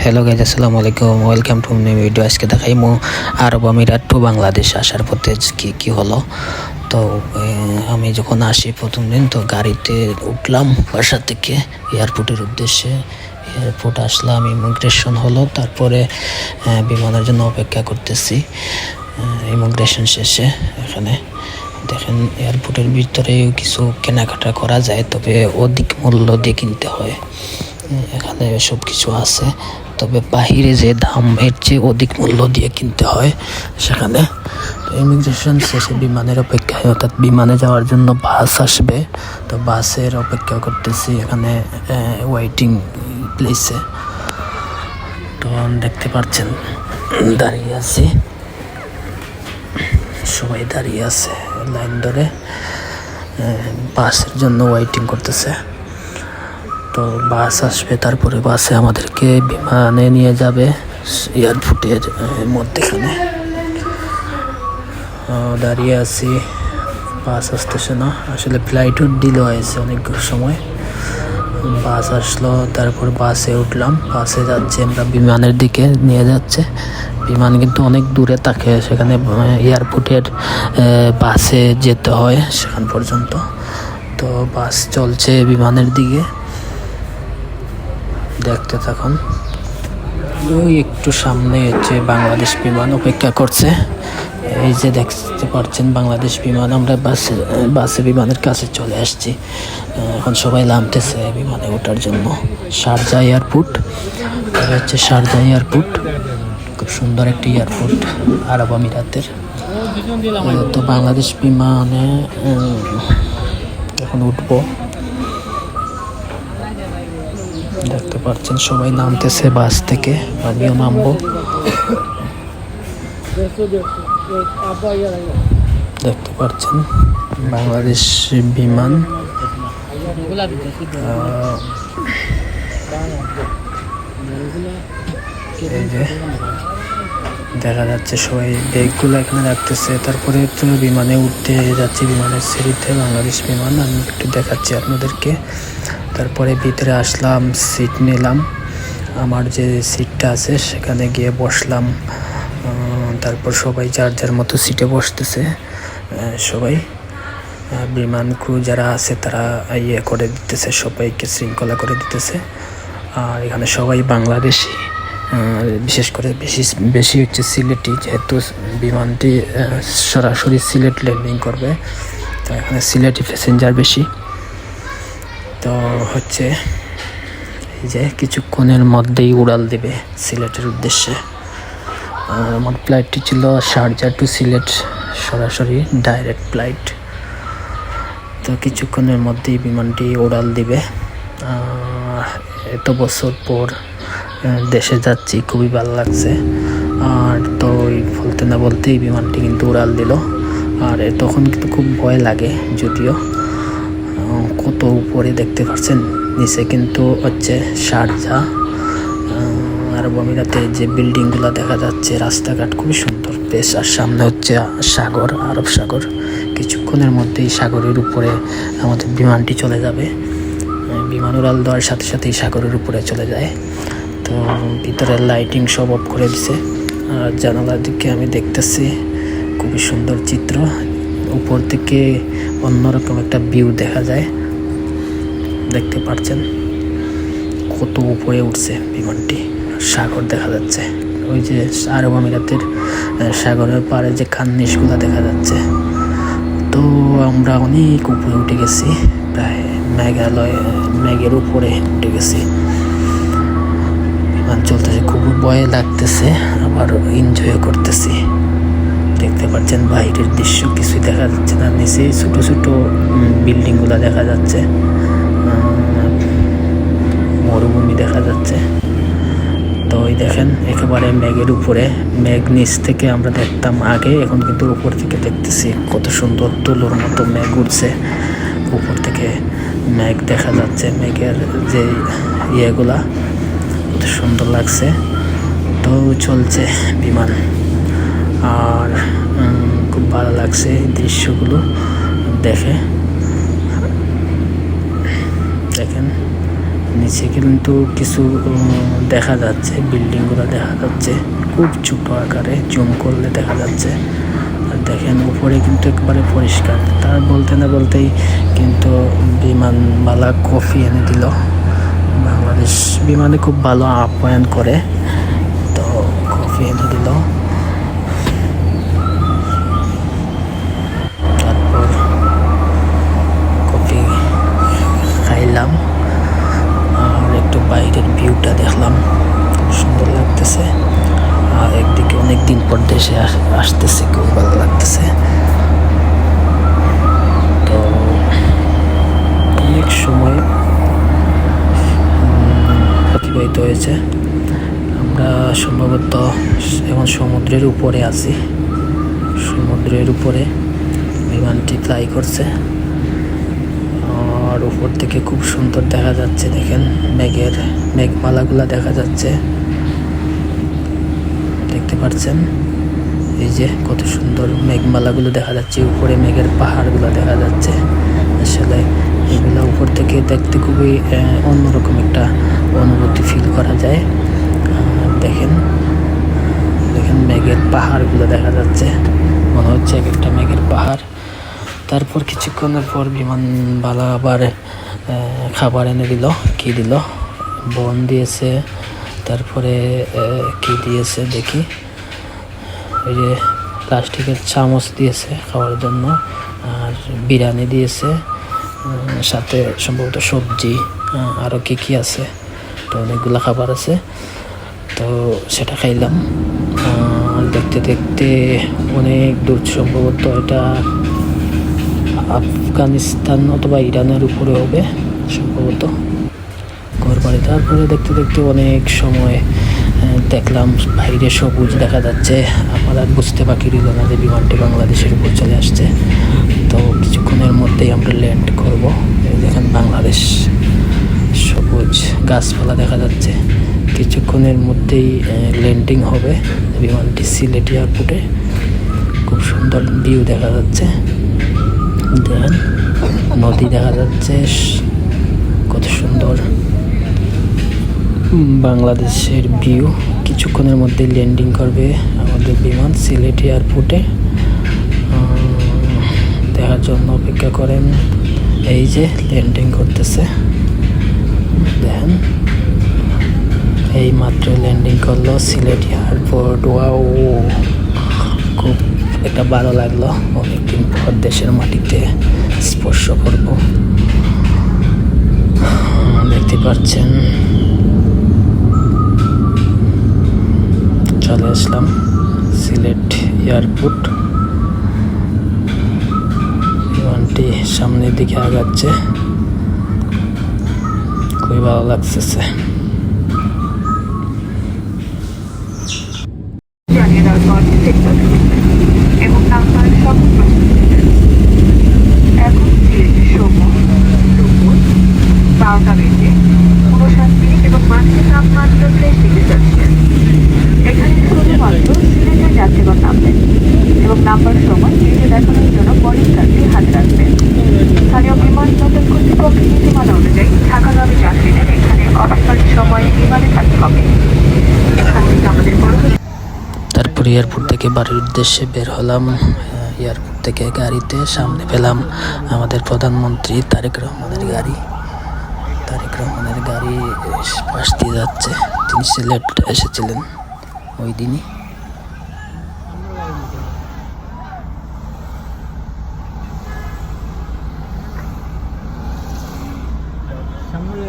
Hello guys, আসসালামু আলাইকুম, welcome to new video. আজকে দেখাইমু আরব আমিরাত টু বাংলাদেশ আসার পথে কি হলো। তো আমি যখন আসি প্রথম দিন, তো গাড়িতে উঠলাম বাসা থেকে এয়ারপোর্টের উদ্দেশ্যে। এয়ারপোর্ট আসলাম, ইমিগ্রেশন হলো, তারপরে বিমানের জন্য অপেক্ষা করতেছি। ইমিগ্রেশন শেষে এখানে দেখেন এয়ারপোর্টের ভিতরেও কিছু কেনাকাটা করা যায়, তবে অধিক মূল্য দিয়ে কিনতে হয়। এখানে সব কিছু আছে, তবে বাহিরে যে দাম এর চেয়ে অধিক মূল্য দিয়ে কিনতে হয় সেখানে। ইমিগ্রেশন শেষে বিমানের অপেক্ষায়, অর্থাৎ বিমানে যাওয়ার জন্য বাস আসবে, তো বাসের অপেক্ষা করতেছি এখানে ওয়েটিং প্লেসে। তো দেখতে পাচ্ছেন দাঁড়িয়ে আছি, সবাই দাঁড়িয়ে আছে লাইন ধরে, বাসের জন্য ওয়েটিং করতেছে। তো বাস আসবে, তারপরে বাসে আমাদেরকে বিমানে নিয়ে যাবে এয়ারপোর্টের মধ্যেখানে। দাঁড়িয়ে আছি, বাস আসতেছে না। আসলে ফ্লাইটও ডিলে হয়েছে অনেক সময়। বাস আসলো, তারপর বাসে উঠলাম, বাসে যাচ্ছে আমরা বিমানের দিকে নিয়ে যাচ্ছে। বিমান কিন্তু অনেক দূরে থাকে, সেখানে এয়ারপোর্টের বাসে যেতে হয় সেখান পর্যন্ত। তো বাস চলছে বিমানের দিকে, দেখতে থাকুন। ওই একটু সামনে হচ্ছে বাংলাদেশ বিমান অপেক্ষা করছে। এই যে দেখতে পাচ্ছেন বাংলাদেশ বিমান। আমরা বাসে বিমানের কাছে চলে আসছি। এখন সবাই নামতেছে বিমানে ওঠার জন্য। শারজাহ এয়ারপোর্ট, হচ্ছে শারজাহ এয়ারপোর্ট, খুব সুন্দর একটি এয়ারপোর্ট আরব আমিরাতের। তো বাংলাদেশ বিমানে এখন উঠবো। দেখতে পাচ্ছেন সবাই নামতেছে বাস থেকে, আমিও নামবো। দেখতে পাচ্ছেন বাংলাদেশ বিমান। এই যে দেখা যাচ্ছে সবাই ব্যাগগুলো এখানে রাখতেছে, তারপরে তো বিমানে উঠতে যাচ্ছি, বিমানের সিঁড়িতে বাংলাদেশ বিমান। আমি একটু দেখাচ্ছি আপনাদেরকে। তারপরে ভিতরে আসলাম, সিট নিলাম, আমার যে সিটটা আছে সেখানে গিয়ে বসলাম। তারপর সবাই যার যার মতো সিটে বসতেছে। সবাই বিমান ক্রু যারা আছে তারা ইয়ে করে দিতেছে, সবাইকে শৃঙ্খলা করে দিতেছে। আর এখানে সবাই বাংলাদেশি, বিশেষ করে বেশি হচ্ছে সিলেটি, যেহেতু বিমানটি সরাসরি সিলেট ল্যান্ডিং করবে, তো এখানে সিলেটি প্যাসেঞ্জার বেশি। তো হচ্ছে এই যে কিছুক্ষণের মধ্যেই উড়াল দেবে সিলেটের উদ্দেশ্যে। আমার ফ্লাইটটি ছিল শারজাহ টু সিলেট, সরাসরি ডাইরেক্ট ফ্লাইট। তো কিছুক্ষণের মধ্যেই বিমানটি উড়াল দিবে। এত বছর পর দেশে যাচ্ছি, খুবই ভালো লাগছে। আর তো বলতে না বলতেই বিমানটি কিন্তু উড়াল দিল। আর তখন কিন্তু খুব ভয় লাগে, যদিও কত উপরে দেখতে পাচ্ছেন, নিচে কিন্তু হচ্ছে শারজাহ আরব আমিরাতে যে বিল্ডিংগুলো দেখা যাচ্ছে, রাস্তাঘাট খুবই সুন্দর বেশ। আর সামনে হচ্ছে সাগর, আরব সাগর। কিছুক্ষণের মধ্যেই সাগরের উপরে আমাদের বিমানটি চলে যাবে। বিমান উড়াল দেওয়ার সাথে সাথেই সাগরের উপরে চলে যায়। তো ভিতরের লাইটিং সব অফ করে দিছে। আর জানালার দিকে আমি দেখতেছি খুবই সুন্দর চিত্র, উপর থেকে অন্যরকম একটা ভিউ দেখা যায়। দেখতে পাচ্ছেন কত উপরে উঠছে বিমানটি, সাগর দেখা যাচ্ছে। ওই যে আরব আমিরাতের সাগরের পাড়ে যে খান্নিশগুলো দেখা যাচ্ছে। তো আমরা অনেক উপরে উঠে গেছি, প্রায় মেঘের উপরে উঠে গেছি। বিমান চলতেছে, খুব ভয় লাগতেছে, আবার এনজয় করতেছি। দেখতে পাচ্ছেন বাইরের দৃশ্য কিছুই দেখা যাচ্ছে না, নিচে ছোট ছোট বিল্ডিংগুলো দেখা যাচ্ছে, মরুভূমি দেখা যাচ্ছে। তো ওই দেখেন একেবারে মেঘের উপরে, মেঘ নিচ থেকে আমরা দেখতাম আগে, এখন কিন্তু উপর থেকে দেখতেছি কত সুন্দর তুলোর মতো মেঘ উঠছে। উপর থেকে মেঘ দেখা যাচ্ছে, মেঘের যে ইয়েগুলা কত সুন্দর লাগছে। তো চলছে বিমান, আর খুব ভালো লাগছে দৃশ্যগুলো দেখে। দেখেন নিচে কিন্তু কিছু দেখা যাচ্ছে, বিল্ডিংগুলো দেখা যাচ্ছে খুব ছোট আকারে, জুম করলে দেখা যাচ্ছে। আর দেখেন উপরে কিন্তু একবারে পরিষ্কার। তার বলতে না বলতেই কিন্তু বিমানবালা কফি এনে দিল। বাংলাদেশ বিমানে খুব ভালো আপ্যায়ন করে, তো কফি এনে দিল। তারপর কফি খাইলাম আর একটু বাইরের ভিউটা দেখলাম, খুব সুন্দর লাগতেছে। আর একদিকে অনেক দিন পর দেশে আসতেছে, খুব ভালো লাগতেছে। তো অনেক সময় অতিবাহিত হয়েছে। আমরা সম্ভবত এখন সমুদ্রের উপরে আছি। সমুদ্রের উপরে বিমানটি ফ্লাই করছে আর উপর থেকে খুব সুন্দর দেখা যাচ্ছে। দেখেন মেঘমালাগুলা দেখা যাচ্ছে, দেখতে পাচ্ছেন? এই যে কত সুন্দর মেঘমালাগুলো দেখা যাচ্ছে, উপরে মেঘের পাহাড়গুলো দেখা যাচ্ছে। আসলে এগুলো উপর থেকে দেখতে খুবই অন্যরকম একটা অনুভূতি ফিল করা যায়। দেখেন দেখেন মেঘের পাহাড়গুলো দেখা যাচ্ছে, মনে হচ্ছে এক একটা মেঘের পাহাড়। তারপর কিছুক্ষণের পর বিমানবালা আবার খাবার এনে দিল। কি দিল? বন দিয়েছে, তারপরে কি দিয়েছে দেখি, এই যে প্লাস্টিকের চামচ দিয়েছে খাওয়ার জন্য, আর বিরিয়ানি দিয়েছে, সাথে সম্ভবত সবজি, আরও কি আছে, তো অনেকগুলো খাবার আছে। তো সেটা খাইলাম। দেখতে দেখতে অনেক দূর, সম্ভবত এটা আফগানিস্তান অথবা ইরানের উপরে হবে সম্ভবত ঘরবাড়ি। তারপরে দেখতে দেখতে অনেক সময় দেখলাম বাইরে সবুজ দেখা যাচ্ছে। আমার আর বুঝতে বাকি রইল না যে বিমানটি বাংলাদেশের উপর চলে আসছে। তো কিছুক্ষণের মধ্যেই আমরা ল্যান্ড করব। দেখেন বাংলাদেশ, সবুজ গাছপালা দেখা যাচ্ছে। কিছুক্ষণের মধ্যেই ল্যান্ডিং হবে বিমানটি সিলেট এয়ারপোর্টে। খুব সুন্দর ভিউ দেখা যাচ্ছে, দেখেন নদী দেখা যাচ্ছে, কত সুন্দর বাংলাদেশের ভিউ। কিছুক্ষণের মধ্যে ল্যান্ডিং করবে আমাদের বিমান সিলেট এয়ারপোর্টে। দেখার জন্য অপেক্ষা করেন। এই যে ল্যান্ডিং করতেছে, দেখেন এই মাত্র ল্যান্ডিং করলো সিলেট এয়ারপোর্ট। ওয়াও, খুব একটা ভালো লাগলো, অনেকদিন পর দেশের মাটিতে স্পর্শ করব। দেখতে পাচ্ছেন চলে আসলাম সিলেট এয়ারপোর্ট। বিমানটি সামনের দিকে আগাচ্ছে, খুবই ভালো লাগতেছে। এবং নাম্বার সব এখন দুপুর 12টা বেজে 59 মিনিট এবং মাঝে তাপমাত্রা 30 ডিগ্রি সেলসিয়াস। এখানে শুধুমাত্র সিলেটের যাত্রীগণ নামবেন এবং নাম্বার সময় নিচে দেখানোর জন্য বোর্ডিং কার্ডটি হাতে রাখবেন। স্থানীয় বিমান নতুন কর্তৃপক্ষের নীতিমালা অনুযায়ী ঢাকাগামী যাত্রীদের এখানে অবস্থানের সময় বিমানে থাকতে হবে। এখান থেকে আমাদের তারপর এয়ারপোর্ট থেকে বাড়ির উদ্দেশ্যে বের হলাম। এয়ারপোর্ট থেকে গাড়িতে সামনে পেলাম আমাদের প্রধানমন্ত্রী তারেক রহমানের গাড়ি। তারেক রহমানের গাড়ি পাশ দিয়ে যাচ্ছে। তিনি সিলেট এসেছিলেন ওই দিনই। সামনে